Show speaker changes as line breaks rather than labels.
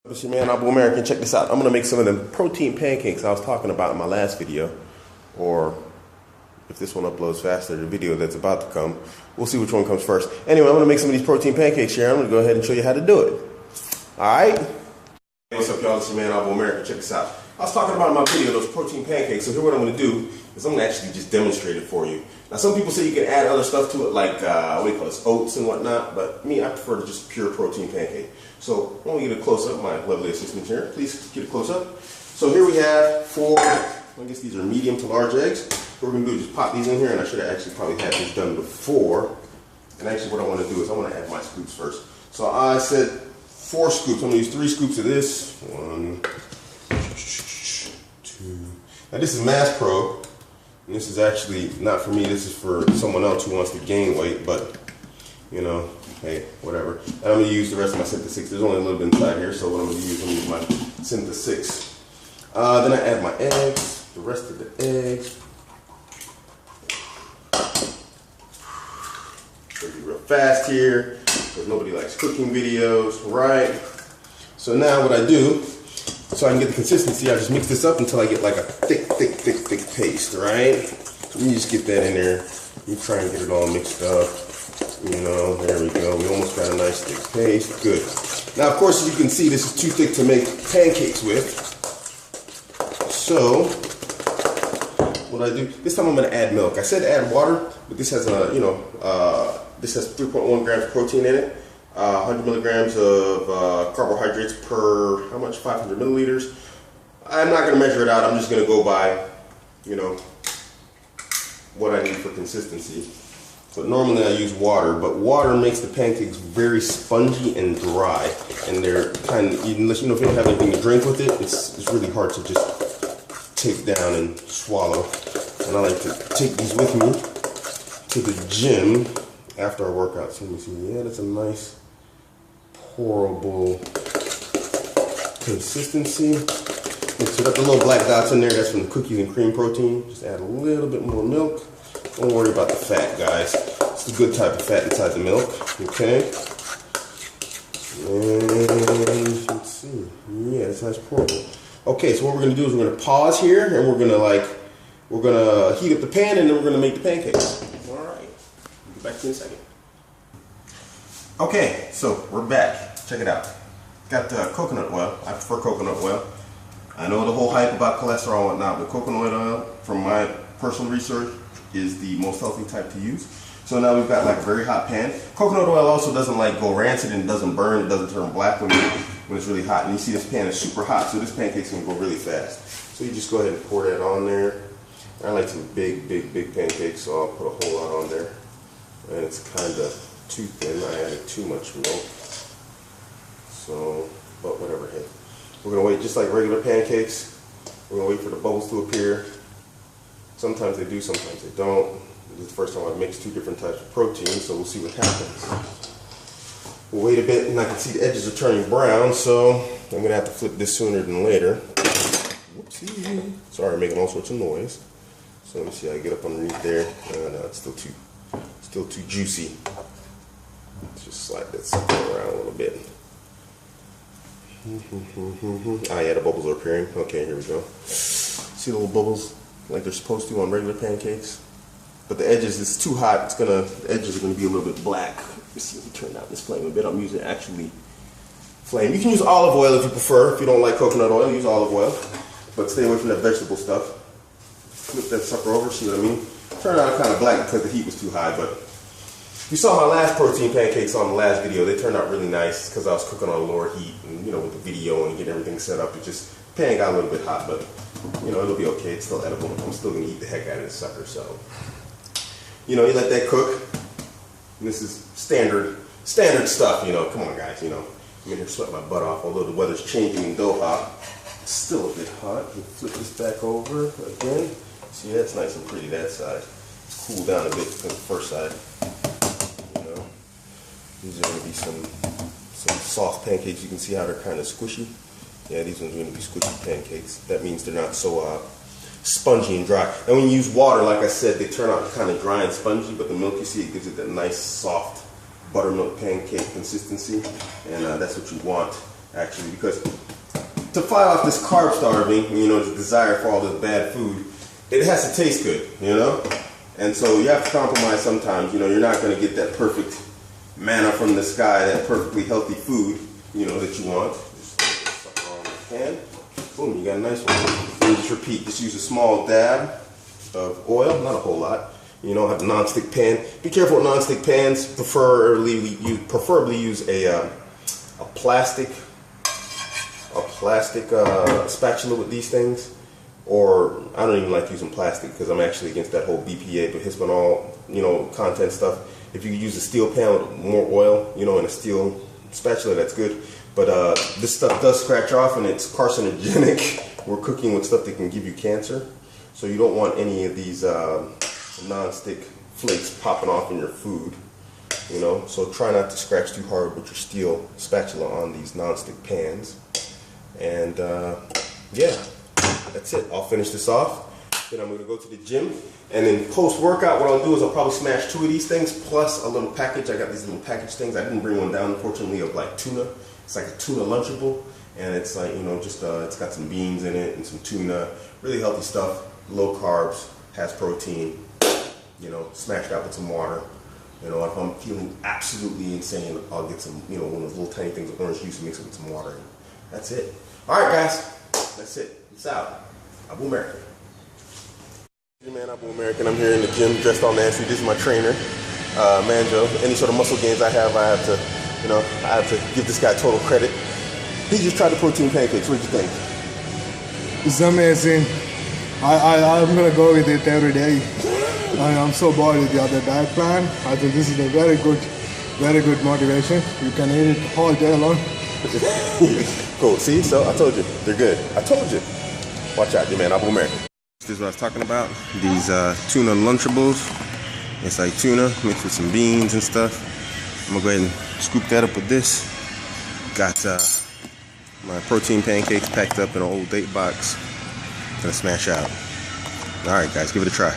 It's your man Abuamerican. Check this out. I'm gonna make some of them protein pancakes I was talking about in my last video, or if this one uploads faster, the video that's about to come. We'll see which one comes first. Anyway, I'm gonna make some of these protein pancakes here. I'm gonna go ahead and show you how to do it. All right. Hey, what's up, y'all? It's your man Abuamerican. Check this out. I was talking about in my video those protein pancakes. So here, what I'm gonna do is I'm gonna actually just demonstrate it for you. Now, some people say you can add other stuff to it, like what do you call this, oats and whatnot. But me, I prefer just pure protein pancake. So I want to get a close up. My lovely assistant here, please get a cose up. So here we have 4. I guess these are medium to large eggs. What we're gonna do is just pop these in here, and I should have actually probably had this done before. And actually, what I want to do is I want to add my scoops first. So I said 4 scoops. I'm gonna use 3 scoops of this. 1, 2. Now this is Mass Pro, and this is actually not for me. This is for someone else who wants to gain weight, but you know, hey, whatever. And I'm gonna use the rest of my Synth-6. There's only a little bit inside here, so what I'm gonna use my Synth-6. Then I add my eggs, the rest of the eggs. Gonna be real fast here, because nobody likes cooking videos, right? So now what I do, so I can get the consistency, I just mix this up until I get like a thick paste, right? You just get that in there. You try and get it all mixed up. You know, there we go. We almost got a nice thick paste. Good. Now, of course, as you can see, this is too thick to make pancakes with. So, what I do, this time I'm going to add milk. I said add water, but this has a, this has 3.1 grams of protein in it, 100 milligrams of carbohydrates per, how much? 500 milliliters. I'm not going to measure it out. I'm just going to go by, what I need for consistency. But normally I use water, but water makes the pancakes very spongy and dry, and they're kind of, unless if you don't have anything to drink with it, it's really hard to just take down and swallow. And I like to take these with me to the gym after I work out. So let me see, yeah, that's a nice pourable consistency. Mix it up. The little black dots in there, that's from the cookies and cream protein. Just add a little bit more milk. Don't worry about the fat, guys. It's the good type of fat inside the milk, okay? And let's see. Yeah, it's nice pourable. Okay, so what we're gonna do is we're gonna pause here, and we're gonna heat up the pan, and then we're gonna make the pancakes. All right. We'll get back to you in a second. Okay, so we're back. Check it out. Got coconut oil. I prefer coconut oil. I know the whole hype about cholesterol and whatnot, but coconut oil, from my personal research, is the most healthy type to use. So now we've got like a very hot pan. Coconut oil also doesn't like go rancid, and it doesn't burn, it doesn't turn black when it's really hot. And you see this pan is super hot, so this pancake's gonna go really fast. So you just go ahead and pour that on there. I like some big pancakes, so I'll put a whole lot on there. And it's kind of too thin, I added too much milk. So, but whatever, hey. We're gonna wait just like regular pancakes. We're gonna wait for the bubbles to appear. Sometimes they do, sometimes they don't. This is the first time I've mixed 2 different types of protein, so we'll see what happens. We'll wait a bit, and I can see the edges are turning brown, so I'm gonna have to flip this sooner than later. Whoopsie. Sorry, I'm making all sorts of noise. So let me see how I get up underneath there. No, it's still too juicy. Let's just slide that sucker around a little bit. Ah, yeah, the bubbles are appearing. Okay, here we go. See the little bubbles? Like they're supposed to on regular pancakes. But the edges, it's too hot, the edges are gonna be a little bit black. Let's see if we turn down this flame a bit. I'm using actually flame. You can use olive oil if you prefer. If you don't like coconut oil, use olive oil. But stay away from that vegetable stuff. Flip that sucker over, see what I mean? Turned out kind of black because the heat was too high, but you saw my last protein pancakes on the last video. They turned out really nice because I was cooking on lower heat, and with the video and getting everything set up. It just, the pan got a little bit hot, but it'll be okay. It's still edible. I'm still gonna eat the heck out of this sucker. So, you let that cook. And this is standard stuff. Come on, guys. I'm in here sweating my butt off. Although the weather's changing in Doha, it's still a bit hot. We'll flip this back over again. See, that's nice and pretty. That side. It's cooled down a bit from the first side. These are going to be some soft pancakes. You can see how they're kind of squishy. Yeah, these ones are going to be squishy pancakes. That means they're not so spongy and dry. And when you use water, like I said, they turn out kind of dry and spongy, but the milk, you see, it gives it that nice soft buttermilk pancake consistency. And that's what you want. actually, because to fight off this carb starving, you know, this desire for all this bad food, it has to taste good, you know? And so you have to compromise sometimes. You know, you're not going to get that perfect manna from the sky, that perfectly healthy food, you know, that you want. Just stick it on the pan. Boom, you got a nice one. And just repeat, just use a small dab of oil, not a whole lot. You know, have a non-stick pan. Be careful with non-stick pans. Preferably use a plastic spatula with these things. Or I don't even like using plastic because I'm actually against that whole BPA, but bisphenol, you know, content stuff. If you use a steel pan with more oil, you know, and a steel spatula, that's good. But this stuff does scratch off, and it's carcinogenic. We're cooking with stuff that can give you cancer, so you don't want any of these non-stick flakes popping off in your food. You know, so try not to scratch too hard with your steel spatula on these non-stick pans. And yeah. That's it. I'll finish this off. Then I'm going to go to the gym. And then post-workout, what I'll do is I'll probably smash 2 of these things plus a little package. I got these little package things. I didn't bring one down, unfortunately, of like tuna. It's like a tuna Lunchable. And it's like, you know, just it's got some beans in it and some tuna. Really healthy stuff. Low carbs. Has protein. You know, smashed out with some water. You know, if I'm feeling absolutely insane, I'll get some, you know, one of those little tiny things of orange juice and mix it with some water. That's it. All right, guys. That's it. Peace out. Abuamerican. Hey man, Abuamerican. I'm here in the gym, dressed all nasty. This is my trainer, Manjo. Any sort of muscle gains I have to, you know, I have to give this guy total credit. He just tried the protein pancakes. What did you think?
It's amazing. I'm gonna go with it every day. I'm so bored with the other diet plan. I think this is a very good motivation. You can eat it all day long.
Cool. See, so I told you, they're good. I told you. Watch out, your man, Abuamerican. This is what I was talking about. These tuna Lunchables. It's like tuna mixed with some beans and stuff. I'm gonna go ahead and scoop that up with this. Got my protein pancakes packed up in an old date box. Gonna smash out. All right, guys, give it a try.